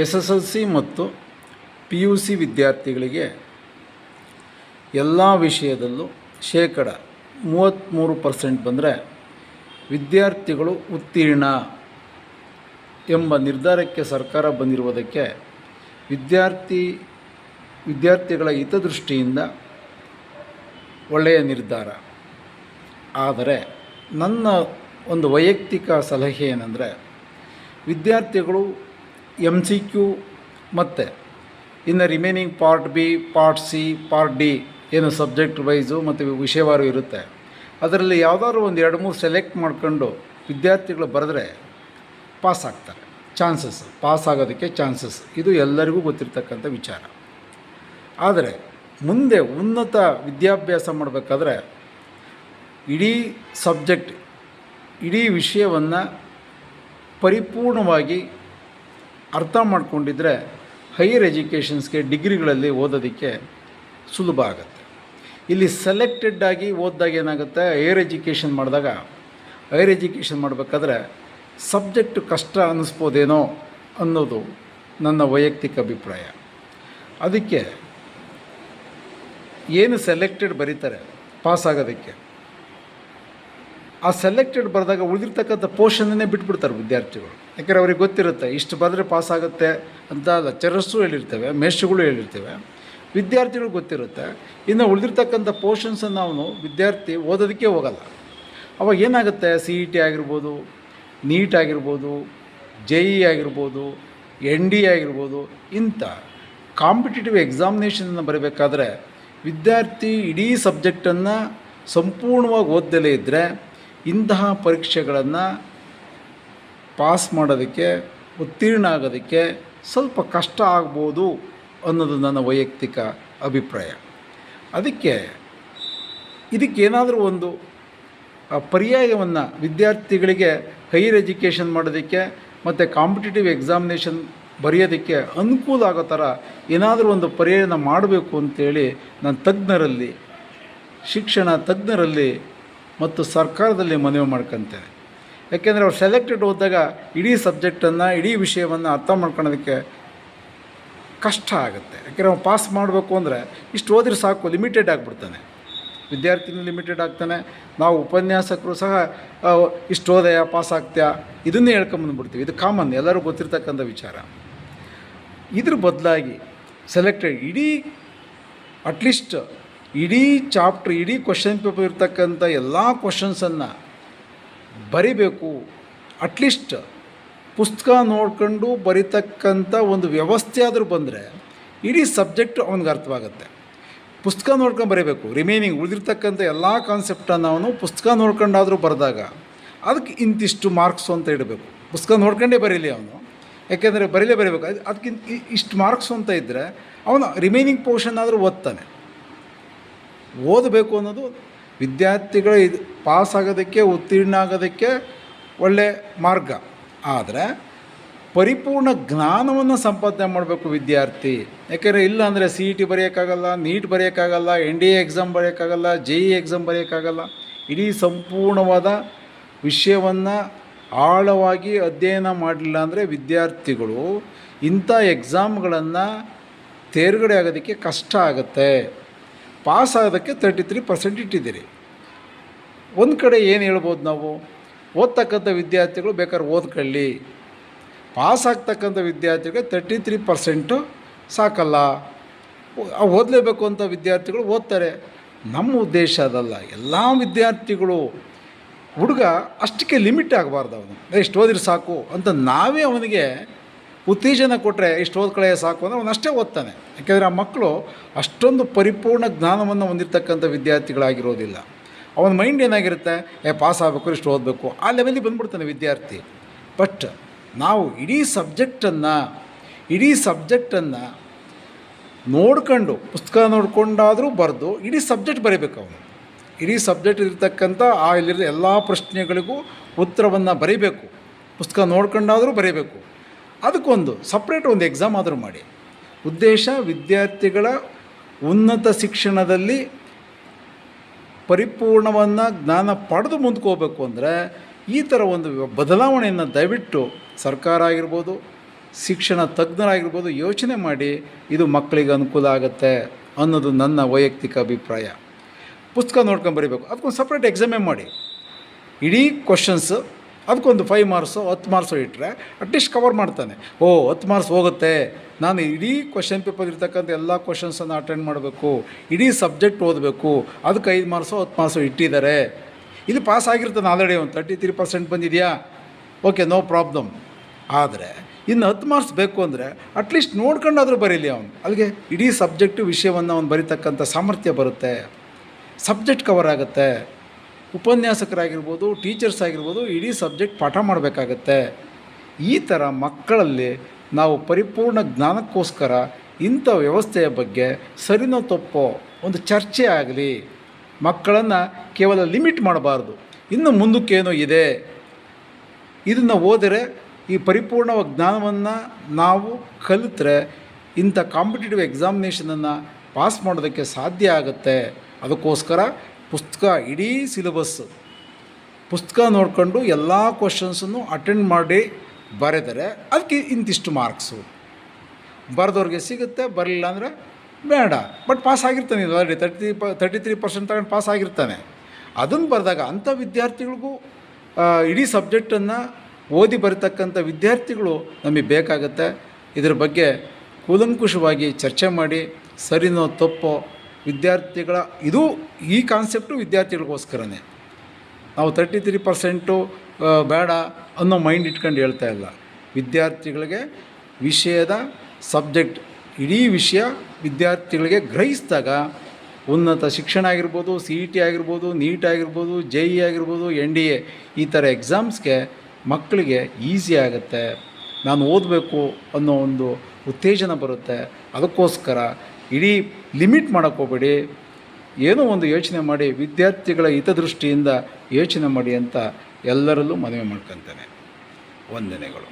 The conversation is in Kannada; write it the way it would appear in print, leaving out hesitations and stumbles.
SSLC ಮತ್ತು PUC ವಿದ್ಯಾರ್ಥಿಗಳಿಗೆ ಎಲ್ಲ ವಿಷಯದಲ್ಲೂ 33% ಬಂದರೆ ವಿದ್ಯಾರ್ಥಿಗಳು ಉತ್ತೀರ್ಣ ಎಂಬ ನಿರ್ಧಾರಕ್ಕೆ ಸರ್ಕಾರ ಬಂದಿರುವುದಕ್ಕೆ ವಿದ್ಯಾರ್ಥಿಗಳ ಹಿತದೃಷ್ಟಿಯಿಂದ ಒಳ್ಳೆಯ ನಿರ್ಧಾರ. ಆದರೆ ನನ್ನ ಒಂದು ವೈಯಕ್ತಿಕ ಸಲಹೆ ಏನಂದರೆ, ವಿದ್ಯಾರ್ಥಿಗಳು MCQ ಮತ್ತು ಇನ್ನು remaining part B, part C, part D ಏನು ಸಬ್ಜೆಕ್ಟ್ ವೈಸು ಮತ್ತು ವಿಷಯವಾರು ಇರುತ್ತೆ, ಅದರಲ್ಲಿ ಯಾವುದಾದ್ರು ಒಂದು 2-3 ಸೆಲೆಕ್ಟ್ ಮಾಡ್ಕೊಂಡು ವಿದ್ಯಾರ್ಥಿಗಳು ಬರೆದ್ರೆ ಪಾಸ್ ಆಗ್ತಾರೆ. ಪಾಸ್ ಆಗೋದಕ್ಕೆ ಚಾನ್ಸಸ್ ಇದು ಎಲ್ಲರಿಗೂ ಗೊತ್ತಿರ್ತಕ್ಕಂಥ ವಿಚಾರ. ಆದರೆ ಮುಂದೆ ಉನ್ನತ ವಿದ್ಯಾಭ್ಯಾಸ ಮಾಡಬೇಕಾದ್ರೆ ಇಡೀ ಸಬ್ಜೆಕ್ಟ್, ಇಡೀ ವಿಷಯವನ್ನು ಪರಿಪೂರ್ಣವಾಗಿ ಅರ್ಥ ಮಾಡ್ಕೊಂಡಿದ್ರೆ ಹೈಯರ್ ಎಜುಕೇಷನ್ಸ್ಗೆ ಡಿಗ್ರಿಗಳಲ್ಲಿ ಓದೋದಕ್ಕೆ ಸುಲಭ ಆಗುತ್ತೆ. ಇಲ್ಲಿ ಸೆಲೆಕ್ಟೆಡ್ ಆಗಿ ಓದಿದಾಗ ಏನಾಗುತ್ತೆ, ಹೈಯರ್ ಎಜುಕೇಷನ್ ಮಾಡಬೇಕಾದ್ರೆ ಸಬ್ಜೆಕ್ಟು ಕಷ್ಟ ಅನ್ನಿಸ್ಬೋದೇನೋ ಅನ್ನೋದು ನನ್ನ ವೈಯಕ್ತಿಕ ಅಭಿಪ್ರಾಯ. ಅದಕ್ಕೆ ಏನು ಸೆಲೆಕ್ಟೆಡ್ ಬರೀತಾರೆ ಪಾಸ್ ಆಗೋದಕ್ಕೆ, ಆ ಸೆಲೆಕ್ಟೆಡ್ ಬರೆದಾಗ ಉಳಿದಿರ್ತಕ್ಕಂಥ ಪೋರ್ಷನ್ನೇ ಬಿಟ್ಬಿಡ್ತಾರೆ ವಿದ್ಯಾರ್ಥಿಗಳು. ಯಾಕೆಂದರೆ ಅವ್ರಿಗೆ ಗೊತ್ತಿರುತ್ತೆ ಇಷ್ಟು ಬರೆದ್ರೆ ಪಾಸ್ ಆಗುತ್ತೆ ಅಂತ ಲೆಕ್ಚರರ್ಸು ಹೇಳಿರ್ತೇವೆ, ಮೇಷ್ಟ್ರುಗಳು ಹೇಳಿರ್ತೇವೆ, ವಿದ್ಯಾರ್ಥಿಗಳು ಗೊತ್ತಿರುತ್ತೆ. ಇನ್ನು ಉಳಿದಿರ್ತಕ್ಕಂಥ ಪೋರ್ಷನ್ಸನ್ನು ಅವನು ವಿದ್ಯಾರ್ಥಿ ಓದೋದಕ್ಕೆ ಹೋಗಲ್ಲ. ಅವಾಗ ಏನಾಗುತ್ತೆ, CET ಆಗಿರ್ಬೋದು, ನೀಟ್ ಆಗಿರ್ಬೋದು, JEE ಆಗಿರ್ಬೋದು, ND ಆಗಿರ್ಬೋದು, ಇಂಥ ಕಾಂಪಿಟೇಟಿವ್ ಎಕ್ಸಾಮಿನೇಷನನ್ನು ಬರೀಬೇಕಾದ್ರೆ ವಿದ್ಯಾರ್ಥಿ ಇಡೀ ಸಬ್ಜೆಕ್ಟನ್ನು ಸಂಪೂರ್ಣವಾಗಿ ಓದ್ದಲೇ ಇದ್ದರೆ ಇಂತಹ ಪರೀಕ್ಷೆಗಳನ್ನು ಪಾಸ್ ಮಾಡೋದಕ್ಕೆ, ಉತ್ತೀರ್ಣ ಆಗೋದಕ್ಕೆ ಸ್ವಲ್ಪ ಕಷ್ಟ ಆಗ್ಬೋದು ಅನ್ನೋದು ನನ್ನ ವೈಯಕ್ತಿಕ ಅಭಿಪ್ರಾಯ. ಇದಕ್ಕೇನಾದರೂ ಒಂದು ಪರ್ಯಾಯವನ್ನು ವಿದ್ಯಾರ್ಥಿಗಳಿಗೆ ಹೈಯರ್ ಎಜುಕೇಷನ್ ಮಾಡೋದಕ್ಕೆ ಮತ್ತು ಕಾಂಪಿಟೇಟಿವ್ ಎಕ್ಸಾಮಿನೇಷನ್ ಬರೆಯೋದಕ್ಕೆ ಅನುಕೂಲ ಆಗೋ ಥರ ಏನಾದರೂ ಒಂದು ಪರ್ಯಾಯನ ಮಾಡಬೇಕು ಅಂತೇಳಿ ನಾನು ಶಿಕ್ಷಣ ತಜ್ಞರಲ್ಲಿ ಮತ್ತು ಸರ್ಕಾರದಲ್ಲಿ ಮನವಿ ಮಾಡ್ಕೊತೇನೆ. ಯಾಕೆಂದರೆ ಅವ್ರು ಸೆಲೆಕ್ಟೆಡ್ ಓದಿದಾಗ ಇಡೀ ಸಬ್ಜೆಕ್ಟನ್ನು, ಇಡೀ ವಿಷಯವನ್ನು ಅರ್ಥ ಮಾಡ್ಕೊಳ್ಳೋದಕ್ಕೆ ಕಷ್ಟ ಆಗುತ್ತೆ. ಯಾಕೆಂದರೆ ಅವ್ನು ಪಾಸ್ ಮಾಡಬೇಕು ಅಂದರೆ ಇಷ್ಟು ಓದಿದ್ರೆ ಸಾಕು, ಲಿಮಿಟೆಡ್ ಆಗಿಬಿಡ್ತಾನೆ, ವಿದ್ಯಾರ್ಥಿನೂ ಲಿಮಿಟೆಡ್ ಆಗ್ತಾನೆ. ನಾವು ಉಪನ್ಯಾಸಕರು ಸಹ ಇಷ್ಟು ಓದೆಯಾ ಪಾಸ್ ಆಗ್ತೀಯಾ ಇದನ್ನೇ ಹೇಳ್ಕೊಂಬಂದ್ಬಿಡ್ತೀವಿ. ಇದು ಕಾಮನ್, ಎಲ್ಲರೂ ಗೊತ್ತಿರ್ತಕ್ಕಂಥ ವಿಚಾರ. ಇದ್ರ ಬದಲಾಗಿ ಸೆಲೆಕ್ಟೆಡ್ ಅಟ್ಲೀಸ್ಟ್ ಇಡೀ ಚಾಪ್ಟ್ರ್, ಇಡೀ ಕ್ವಶನ್ ಪೇಪರ್ ಇರ್ತಕ್ಕಂಥ ಎಲ್ಲ ಕ್ವಶನ್ಸನ್ನು ಬರಿಬೇಕು. ಅಟ್ಲೀಸ್ಟ್ ಪುಸ್ತಕ ನೋಡ್ಕೊಂಡು ಬರಿತಕ್ಕಂಥ ಒಂದು ವ್ಯವಸ್ಥೆ ಆದರೂ ಬಂದರೆ ಇಡೀ ಸಬ್ಜೆಕ್ಟು ಅವನಿಗೆ ಅರ್ಥವಾಗುತ್ತೆ. ಪುಸ್ತಕ ನೋಡ್ಕೊಂಡು ಬರೀಬೇಕು, ರಿಮೈನಿಂಗ್ ಉಳಿದಿರ್ತಕ್ಕಂಥ ಎಲ್ಲ ಕಾನ್ಸೆಪ್ಟನ್ನು ಅವನು ಪುಸ್ತಕ ನೋಡ್ಕೊಂಡಾದರೂ ಬರೆದಾಗ ಅದಕ್ಕೆ ಇಂತಿಷ್ಟು ಮಾರ್ಕ್ಸು ಅಂತ ಇಡಬೇಕು. ಪುಸ್ತಕ ನೋಡ್ಕೊಂಡೇ ಬರೀಲಿ ಅವನು, ಯಾಕೆಂದರೆ ಬರೀಬೇಕು, ಅದಕ್ಕಿಂತ ಇಷ್ಟು ಮಾರ್ಕ್ಸು ಅಂತ ಇದ್ದರೆ ಅವನು ರಿಮೈನಿಂಗ್ ಪೋರ್ಷನ್ ಆದರೂ ಓದ್ತಾನೆ. ಓದಬೇಕು ಅನ್ನೋದು ವಿದ್ಯಾರ್ಥಿಗಳ ಪಾಸ್ ಆಗೋದಕ್ಕೆ, ಉತ್ತೀರ್ಣ ಆಗೋದಕ್ಕೆ ಒಳ್ಳೆಯ ಮಾರ್ಗ. ಆದರೆ ಪರಿಪೂರ್ಣ ಜ್ಞಾನವನ್ನು ಸಂಪಾದನೆ ಮಾಡಬೇಕು ವಿದ್ಯಾರ್ಥಿ. ಯಾಕೆಂದರೆ ಇಲ್ಲ ಅಂದರೆ CET ಬರೆಯೋಕ್ಕಾಗಲ್ಲ, ನೀಟ್ ಬರೆಯೋಕ್ಕಾಗಲ್ಲ, NDA ಎಕ್ಸಾಮ್ ಬರೆಯೋಕ್ಕಾಗಲ್ಲ, JEE ಎಕ್ಸಾಮ್ ಬರೆಯೋಕ್ಕಾಗಲ್ಲ. ಇಡೀ ಸಂಪೂರ್ಣವಾದ ವಿಷಯವನ್ನು ಆಳವಾಗಿ ಅಧ್ಯಯನ ಮಾಡಲಿಲ್ಲ ಅಂದರೆ ವಿದ್ಯಾರ್ಥಿಗಳು ಇಂಥ ಎಕ್ಸಾಮ್ಗಳನ್ನು ತೇರ್ಗಡೆ ಆಗೋದಕ್ಕೆ ಕಷ್ಟ ಆಗುತ್ತೆ. ಪಾಸ್ ಆಗೋದಕ್ಕೆ 33% ಇಟ್ಟಿದ್ದೀರಿ. ಒಂದು ಕಡೆ ಏನು ಹೇಳ್ಬೋದು ನಾವು, ಓದ್ತಕ್ಕಂಥ ವಿದ್ಯಾರ್ಥಿಗಳು ಬೇಕಾದ್ರೆ ಓದ್ಕೊಳ್ಳಿ, ಪಾಸ್ ಆಗ್ತಕ್ಕಂಥ ವಿದ್ಯಾರ್ಥಿಗಳಿಗೆ 33% ಸಾಕಲ್ಲ, ಓದಲೇಬೇಕು ಅಂತ ವಿದ್ಯಾರ್ಥಿಗಳು ಓದ್ತಾರೆ. ನಮ್ಮ ಉದ್ದೇಶ ಅದಲ್ಲ. ಎಲ್ಲ ವಿದ್ಯಾರ್ಥಿಗಳು, ಹುಡುಗ ಅಷ್ಟಕ್ಕೆ ಲಿಮಿಟ್ ಆಗಬಾರ್ದು. ಅವನು ಇಷ್ಟು ಓದಿದ್ರೆ ಸಾಕು ಅಂತ ನಾವೇ ಅವನಿಗೆ ಉತ್ತೇಜನ ಕೊಟ್ಟರೆ ಇಷ್ಟು ಓದ್ಕೊಳ್ಳೆ ಸಾಕು ಅಂದರೆ ಅವನು ಅಷ್ಟೇ ಓದ್ತಾನೆ. ಯಾಕೆಂದರೆ ಆ ಮಕ್ಕಳು ಅಷ್ಟೊಂದು ಪರಿಪೂರ್ಣ ಜ್ಞಾನವನ್ನು ಹೊಂದಿರತಕ್ಕಂಥ ವಿದ್ಯಾರ್ಥಿಗಳಾಗಿರೋದಿಲ್ಲ. ಅವನ ಮೈಂಡ್ ಏನಾಗಿರುತ್ತೆ, ಪಾಸ್ ಆಗಬೇಕು, ಇಷ್ಟು ಓದಬೇಕು, ಆ ಲೆವೆಲಿಗೆ ಬಂದ್ಬಿಡ್ತಾನೆ ವಿದ್ಯಾರ್ಥಿ. ಬಟ್ ನಾವು ಇಡೀ ಸಬ್ಜೆಕ್ಟನ್ನು ನೋಡ್ಕೊಂಡು, ಪುಸ್ತಕ ನೋಡ್ಕೊಂಡಾದರೂ ಬರೆದು ಇಡೀ ಸಬ್ಜೆಕ್ಟ್ ಬರೀಬೇಕು. ಅವನು ಇಡೀ ಸಬ್ಜೆಕ್ಟ್ ಇರ್ತಕ್ಕಂಥ ಇಲ್ಲಿರೋ ಎಲ್ಲ ಪ್ರಶ್ನೆಗಳಿಗೂ ಉತ್ತರವನ್ನು ಬರೀಬೇಕು. ಪುಸ್ತಕ ನೋಡ್ಕೊಂಡಾದರೂ ಬರೀಬೇಕು. ಅದಕ್ಕೊಂದು ಸಪ್ರೇಟ್ ಒಂದು ಎಕ್ಸಾಮ್ ಆದರೂ ಮಾಡಿ. ಉದ್ದೇಶ ವಿದ್ಯಾರ್ಥಿಗಳ ಉನ್ನತ ಶಿಕ್ಷಣದಲ್ಲಿ ಪರಿಪೂರ್ಣವನ್ನು ಜ್ಞಾನ ಪಡೆದು ಮುಂದಕ್ಕೆ ಹೋಗಬೇಕು ಅಂದರೆ ಈ ಥರ ಒಂದು ಬದಲಾವಣೆಯನ್ನು ದಯವಿಟ್ಟು ಸರ್ಕಾರ ಆಗಿರ್ಬೋದು, ಶಿಕ್ಷಣ ತಜ್ಞರಾಗಿರ್ಬೋದು ಯೋಚನೆ ಮಾಡಿ ಇದು ಮಕ್ಕಳಿಗೆ ಅನುಕೂಲ ಆಗುತ್ತೆ ಅನ್ನೋದು ನನ್ನ ವೈಯಕ್ತಿಕ ಅಭಿಪ್ರಾಯ. ಪುಸ್ತಕ ನೋಡ್ಕೊಂಡು ಬರೀಬೇಕು, ಅದಕ್ಕೊಂದು ಸಪ್ರೇಟ್ ಎಕ್ಸಾಮೇ ಮಾಡಿ. ಇಡೀ ಕ್ವಶನ್ಸು ಅದಕ್ಕೊಂದು 5 ಮಾರ್ಕ್ಸು 10 ಮಾರ್ಕ್ಸು ಇಟ್ಟರೆ ಅಟ್ಲೀಸ್ಟ್ ಕವರ್ ಮಾಡ್ತಾನೆ. 10 ಮಾರ್ಕ್ಸ್ ಹೋಗುತ್ತೆ, ನಾನು ಇಡೀ ಕ್ವಶನ್ ಪೇಪರ್ ಇರ್ತಕ್ಕಂಥ ಎಲ್ಲ ಕ್ವಶನ್ಸನ್ನು ಅಟೆಂಡ್ ಮಾಡಬೇಕು, ಇಡೀ ಸಬ್ಜೆಕ್ಟ್ ಓದಬೇಕು, ಅದಕ್ಕೆ 5 ಮಾರ್ಕ್ಸು 10 ಮಾರ್ಕ್ಸು ಇಟ್ಟಿದ್ದಾರೆ. ಇಲ್ಲಿ ಪಾಸ್ ಆಗಿರ್ತಾನೆ ಆಲ್ರೆಡಿ, ಒಂದು 33% ಬಂದಿದೆಯಾ, ಓಕೆ, ನೋ ಪ್ರಾಬ್ಲಮ್. ಆದರೆ ಇನ್ನು 10 ಮಾರ್ಕ್ಸ್ ಬೇಕು ಅಂದರೆ ಅಟ್ಲೀಸ್ಟ್ ನೋಡ್ಕೊಂಡಾದರೂ ಬರೀಲಿ ಅವನು. ಅಲ್ಲಿಗೆ ಇಡೀ ಸಬ್ಜೆಕ್ಟು ವಿಷಯವನ್ನು ಅವನು ಬರೀತಕ್ಕಂಥ ಸಾಮರ್ಥ್ಯ ಬರುತ್ತೆ, ಸಬ್ಜೆಕ್ಟ್ ಕವರ್ ಆಗುತ್ತೆ. ಉಪನ್ಯಾಸಕರಾಗಿರ್ಬೋದು, ಟೀಚರ್ಸ್ ಆಗಿರ್ಬೋದು, ಇಡೀ ಸಬ್ಜೆಕ್ಟ್ ಪಾಠ ಮಾಡಬೇಕಾಗತ್ತೆ. ಈ ಥರ ಮಕ್ಕಳಲ್ಲಿ ನಾವು ಪರಿಪೂರ್ಣ ಜ್ಞಾನಕ್ಕೋಸ್ಕರ ಇಂಥ ವ್ಯವಸ್ಥೆಯ ಬಗ್ಗೆ ಸರಿನೋ ತಪ್ಪೋ ಒಂದು ಚರ್ಚೆ ಆಗಲಿ. ಮಕ್ಕಳನ್ನು ಕೇವಲ ಲಿಮಿಟ್ ಮಾಡಬಾರ್ದು, ಇನ್ನು ಮುಂದಕ್ಕೇನೋ ಇದೆ, ಇದನ್ನು ಓದಿದ್ರೆ ಈ ಪರಿಪೂರ್ಣ ಜ್ಞಾನವನ್ನು ನಾವು ಕಲಿತ್ರೆ ಇಂಥ ಕಾಂಪಿಟೇಟಿವ್ ಎಕ್ಸಾಮಿನೇಷನನ್ನು ಪಾಸ್ ಮಾಡೋದಕ್ಕೆ ಸಾಧ್ಯ ಆಗುತ್ತೆ. ಅದಕ್ಕೋಸ್ಕರ ಪುಸ್ತಕ, ಇಡೀ ಸಿಲೆಬಸ್ ಪುಸ್ತಕ ನೋಡಿಕೊಂಡು ಎಲ್ಲ ಕ್ವಶನ್ಸನ್ನು ಅಟೆಂಡ್ ಮಾಡಿ ಬರೆದರೆ ಅದಕ್ಕೆ ಇಂತಿಷ್ಟು ಮಾರ್ಕ್ಸು ಬರೆದವ್ರಿಗೆ ಸಿಗುತ್ತೆ, ಬರಲಿಲ್ಲ ಅಂದರೆ ಬೇಡ. ಬಟ್ ಪಾಸ್ ಆಗಿರ್ತಾನೆ, ಇದು ಆಲ್ರೆಡಿ 33% ತಗೊಂಡು ಪಾಸ್ ಆಗಿರ್ತಾನೆ. ಅದನ್ನು ಬರೆದಾಗ ಅಂಥ ವಿದ್ಯಾರ್ಥಿಗಳಿಗೂ ಇಡೀ ಸಬ್ಜೆಕ್ಟನ್ನು ಓದಿ ಬರೀತಕ್ಕಂಥ ವಿದ್ಯಾರ್ಥಿಗಳು ನಮಗೆ ಬೇಕಾಗುತ್ತೆ. ಇದರ ಬಗ್ಗೆ ಕೂಲಂಕುಷವಾಗಿ ಚರ್ಚೆ ಮಾಡಿ ಸರಿನೋ ತಪ್ಪೋ ವಿದ್ಯಾರ್ಥಿಗಳ ಈ ಕಾನ್ಸೆಪ್ಟು ವಿದ್ಯಾರ್ಥಿಗಳಿಗೋಸ್ಕರನೇ. ನಾವು 33% ಬೇಡ ಅನ್ನೋ ಮೈಂಡ್ ಇಟ್ಕೊಂಡು ಹೇಳ್ತಾ ಇಲ್ಲ. ವಿದ್ಯಾರ್ಥಿಗಳಿಗೆ ವಿಷಯದ ಸಬ್ಜೆಕ್ಟ್, ಇಡೀ ವಿಷಯ ವಿದ್ಯಾರ್ಥಿಗಳಿಗೆ ಗ್ರಹಿಸಿದಾಗ ಉನ್ನತ ಶಿಕ್ಷಣ ಆಗಿರ್ಬೋದು, CET ಆಗಿರ್ಬೋದು, NEET ಆಗಿರ್ಬೋದು, JEE ಆಗಿರ್ಬೋದು, NDA ಈ ಥರ ಎಕ್ಸಾಮ್ಸ್ಗೆ ಮಕ್ಕಳಿಗೆ ಈಸಿ ಆಗುತ್ತೆ. ನಾನು ಓದಬೇಕು ಅನ್ನೋ ಒಂದು ಉತ್ತೇಜನ ಬರುತ್ತೆ. ಅದಕ್ಕೋಸ್ಕರ ಇಡೀ ಲಿಮಿಟ್ ಮಾಡೋಕ್ಕೆ ಹೋಗಬೇಡಿ, ಏನೋ ಒಂದು ಯೋಚನೆ ಮಾಡಿ, ವಿದ್ಯಾರ್ಥಿಗಳ ಹಿತದೃಷ್ಟಿಯಿಂದ ಯೋಚನೆ ಮಾಡಿ ಅಂತ ಎಲ್ಲರಲ್ಲೂ ಮನವಿ ಮಾಡ್ಕೊತೇನೆ. ವಂದನೆಗಳು.